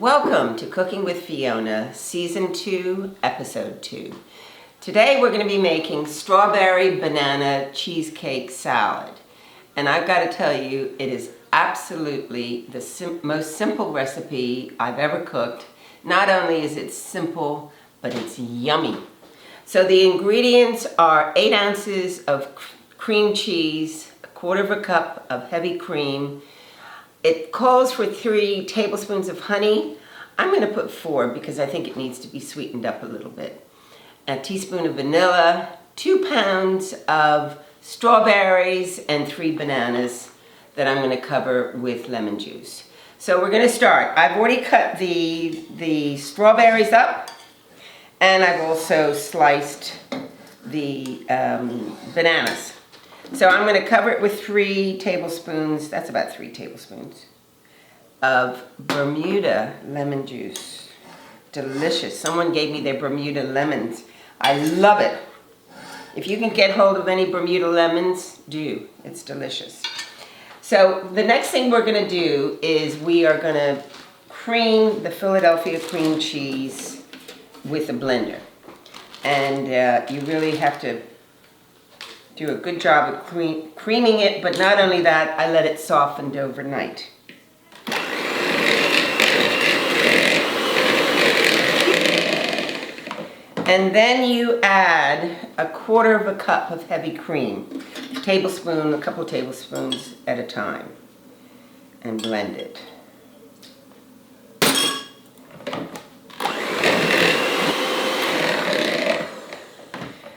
Welcome to Cooking with Fiona, Season 2, Episode 2. Today we're going to be making strawberry banana cheesecake salad. And I've got to tell you, it is absolutely the most simple recipe I've ever cooked. Not only is it simple, but it's yummy. So the ingredients are 8 ounces of cream cheese, 1/4 cup of heavy cream. It calls for 3 tablespoons of honey. I'm going to put 4 because I think it needs to be sweetened up a little bit. A teaspoon of vanilla, 2 pounds of strawberries, and 3 bananas that I'm going to cover with lemon juice. So we're going to start. I've already cut the strawberries up, and I've also sliced the bananas. So I'm going to cover it with 3 tablespoons, that's about 3 tablespoons, of Bermuda lemon juice. Delicious. Someone gave me their Bermuda lemons. I love it. If you can get hold of any Bermuda lemons, do. It's delicious. So the next thing we're going to do is we are going to cream the Philadelphia cream cheese with a blender. And you really have to do a good job of creaming it, but not only that, I let it soften overnight. And then you add a 1/4 cup of heavy cream, a couple tablespoons at a time, and blend it.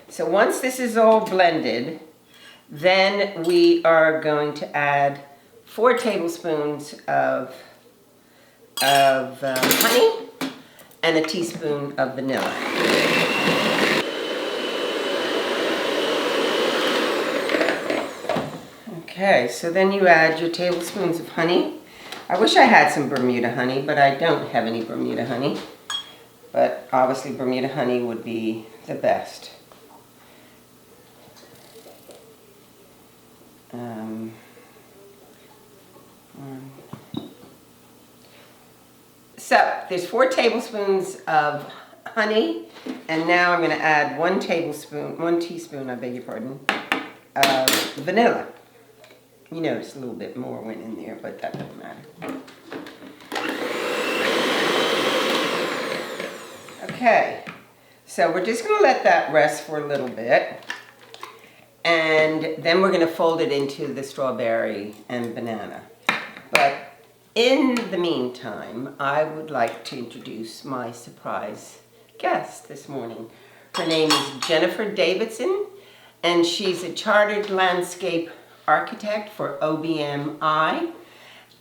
So once this is all blended, then we are going to add 4 tablespoons of honey and a teaspoon of vanilla. Okay, so then you add your tablespoons of honey. I wish I had some Bermuda honey, but I don't have any Bermuda honey. But obviously Bermuda honey would be the best. So there's 4 tablespoons of honey, and now I'm going to add 1 teaspoon, I beg your pardon, of vanilla. You notice a little bit more went in there, but that doesn't matter. Okay, so we're just going to let that rest for a little bit. And then we're going to fold it into the strawberry and banana. But in the meantime, I would like to introduce my surprise guest this morning. Her name is Jennifer Davidson, and she's a chartered landscape architect for OBMI.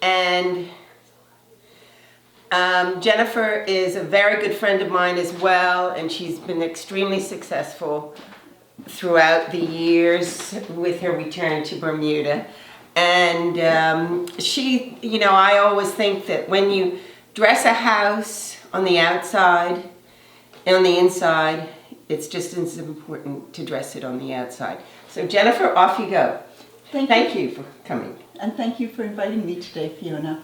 And Jennifer is a very good friend of mine as well, and she's been extremely successful throughout the years with her return to Bermuda. And I always think that when you dress a house on the outside and on the inside, it's just as important to dress it on the outside. So Jennifer, off you go. Thank you for coming. And thank you for inviting me today, Fiona.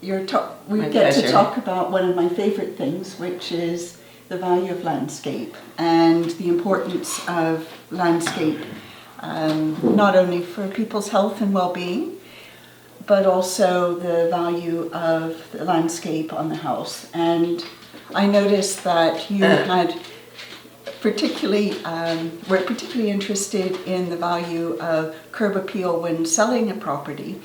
We My get pleasure. to talk about one of my favorite things, which is the value of landscape and the importance of landscape, not only for people's health and well-being, but also the value of the landscape on the house. And I noticed that you were particularly interested in the value of curb appeal when selling a property,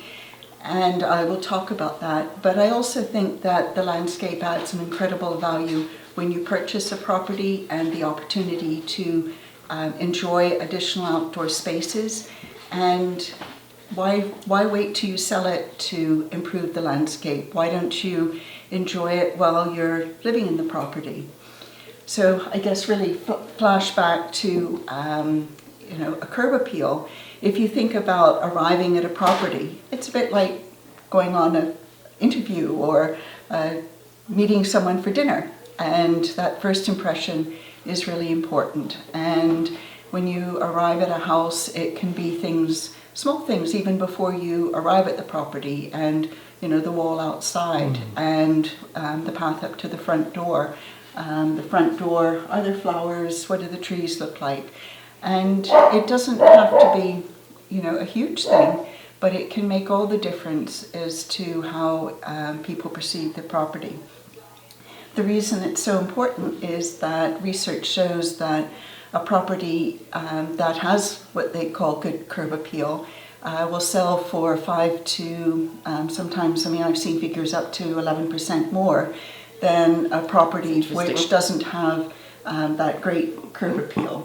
and I will talk about that. But I also think that the landscape adds an incredible value when you purchase a property and the opportunity to enjoy additional outdoor spaces. And why wait till you sell it to improve the landscape? Why don't you enjoy it while you're living in the property? So I guess really flash back to a curb appeal. If you think about arriving at a property, it's a bit like going on an interview or meeting someone for dinner. And that first impression is really important. And when you arrive at a house, it can be things small things even before you arrive at the property, and the wall outside and the path up to the front door. The front door, are there flowers? What do the trees look like? And it doesn't have to be, a huge thing, but it can make all the difference as to how people perceive the property. The reason it's so important is that research shows that a property that has what they call good curb appeal will sell for 5 to sometimes, I've seen figures up to 11% more than a property which doesn't have that great curb appeal.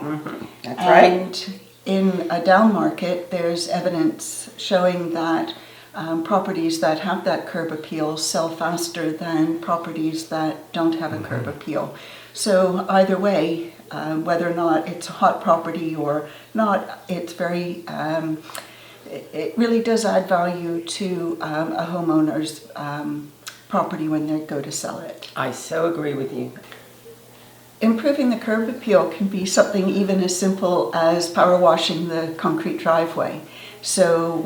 That's right. And in a down market, there's evidence showing that properties that have that curb appeal sell faster than properties that don't have a curb appeal. So either way, whether or not it's a hot property or not, it's very, it really does add value to a homeowner's property when they go to sell it. I so agree with you. Improving the curb appeal can be something even as simple as power washing the concrete driveway. So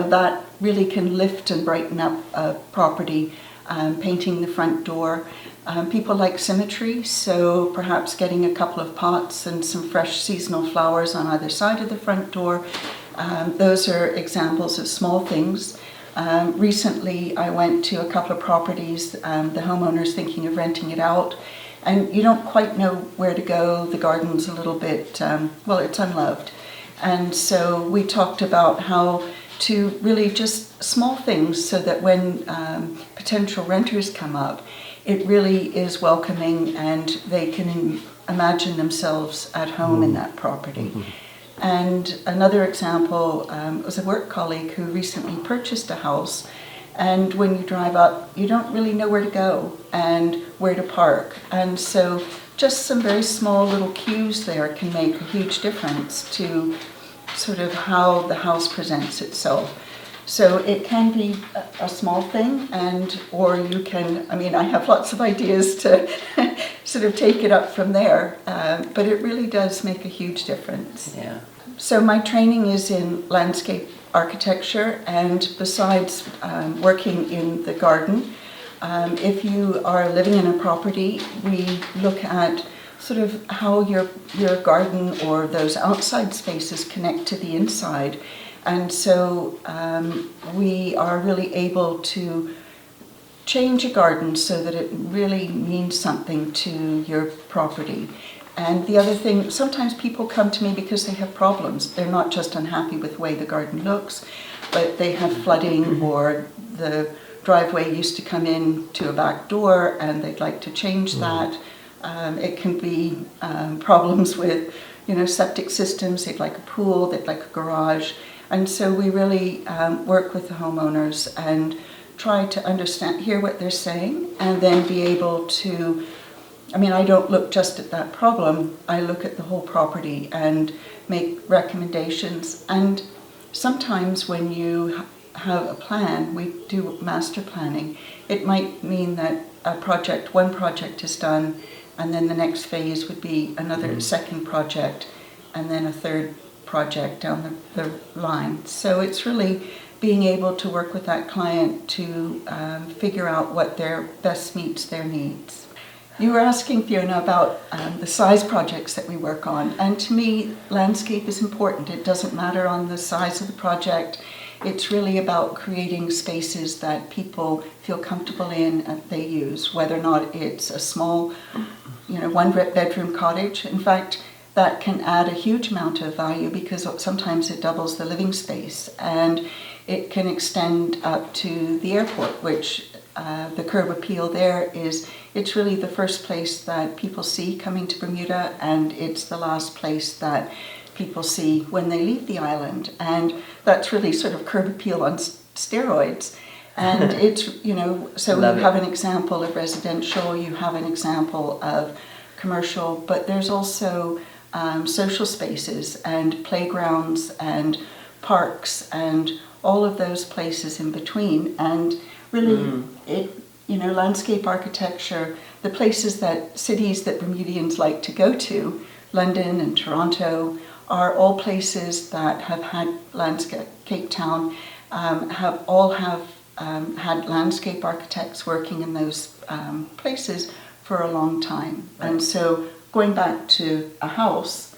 that really can lift and brighten up a property, painting the front door. People like symmetry, so perhaps getting a couple of pots and some fresh seasonal flowers on either side of the front door. Those are examples of small things. Recently, I went to a couple of properties, the homeowner's thinking of renting it out, and you don't quite know where to go. The garden's a little bit, it's unloved. And so we talked about how to really just small things so that when potential renters come up, it really is welcoming and they can imagine themselves at home in that property. And another example was a work colleague who recently purchased a house, and when you drive up, you don't really know where to go and where to park. And so just some very small little cues there can make a huge difference to sort of how the house presents itself. So it can be a small thing, or you can, I have lots of ideas to sort of take it up from there, but it really does make a huge difference. Yeah. So my training is in landscape architecture, and besides working in the garden, if you are living in a property, we look at sort of how your garden or those outside spaces connect to the inside. And so we are really able to change a garden so that it really means something to your property. And the other thing, sometimes people come to me because they have problems. They're not just unhappy with the way the garden looks, but they have flooding, or the driveway used to come in to a back door and they'd like to change that. It can be problems with, septic systems. They'd like a pool, they'd like a garage. And so we really work with the homeowners and try to hear what they're saying, and then be able to, I don't look just at that problem, I look at the whole property and make recommendations. And sometimes when you have a plan, we do master planning, it might mean that one project is done, and then the next phase would be another second project, and then a third project down the line. So it's really being able to work with that client to figure out what best meets their needs. You were asking, Fiona, about the size projects that we work on, and to me, landscape is important. It doesn't matter on the size of the project. It's really about creating spaces that people feel comfortable in and they use, whether or not it's a small, one-bedroom cottage. In fact, that can add a huge amount of value because sometimes it doubles the living space, and it can extend up to the airport, which the curb appeal there is, it's really the first place that people see coming to Bermuda, and it's the last place that people see when they leave the island. And that's really sort of curb appeal on steroids. And it's, so you have an example of residential, you have an example of commercial, but there's also social spaces and playgrounds and parks and all of those places in between. And really, landscape architecture, the cities that Bermudians like to go to, London and Toronto, are all places that have had Landscape Town, have had landscape architects working in those places for a long time. Right. And so going back to a house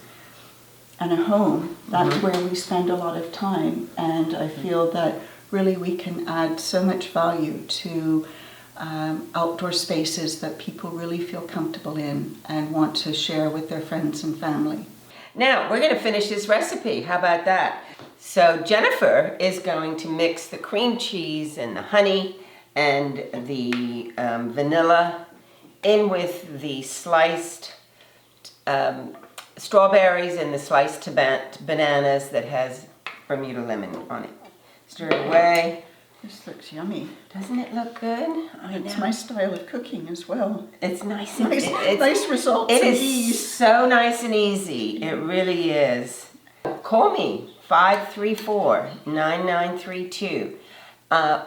and a home, that's where we spend a lot of time. And I feel that really we can add so much value to outdoor spaces that people really feel comfortable in and want to share with their friends and family. Now, we're going to finish this recipe. How about that? So Jennifer is going to mix the cream cheese and the honey and the vanilla in with the sliced strawberries and the sliced bananas that has Bermuda lemon on it. Stir it away. This looks yummy. Doesn't it look good? It's my style of cooking as well. It's nice. Nice results. It and is ease. so nice and easy. It really is. Call me, 534-9932,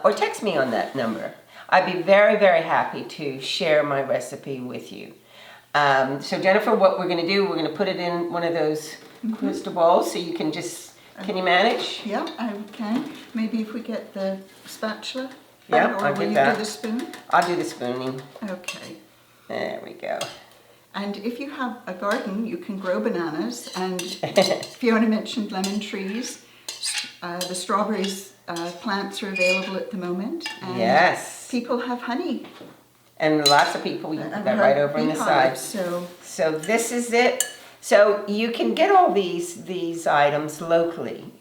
or text me on that number. I'd be very, very happy to share my recipe with you. So Jennifer, what we're going to do, we're going to put it in one of those crystal balls so you can just, can you manage? Yeah, I can. Maybe if we get the spatula. Yeah, or I'll will get you that. do the spoon? I'll do the spooning. Okay. There we go. And if you have a garden, you can grow bananas. And Fiona mentioned lemon trees. The strawberries plants are available at the moment. And Yes. people have honey. And lots of people use And that right over on the side. beehives, So this is it. So you can get all these items locally.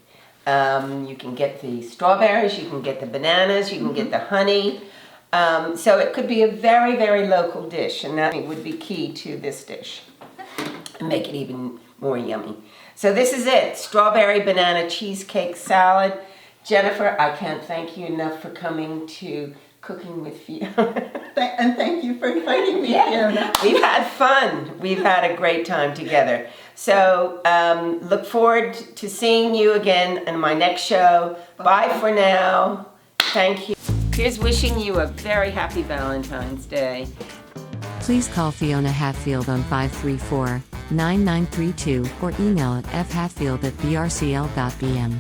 You can get the strawberries, you can get the bananas, you can get the honey. So it could be a very, very local dish, and that would be key to this dish and make it even more yummy. So this is it, strawberry banana cheesecake salad. Jennifer, I can't thank you enough for coming to Cooking with Fiona. And thank you for inviting me, Yeah. Fiona. We've had fun. We've had a great time together. So look forward to seeing you again in my next show. Bye for now. Thank you. Here's wishing you a very happy Valentine's Day. Please call Fiona Hatfield on 534-9932 or email at fhatfield@brcl.bm.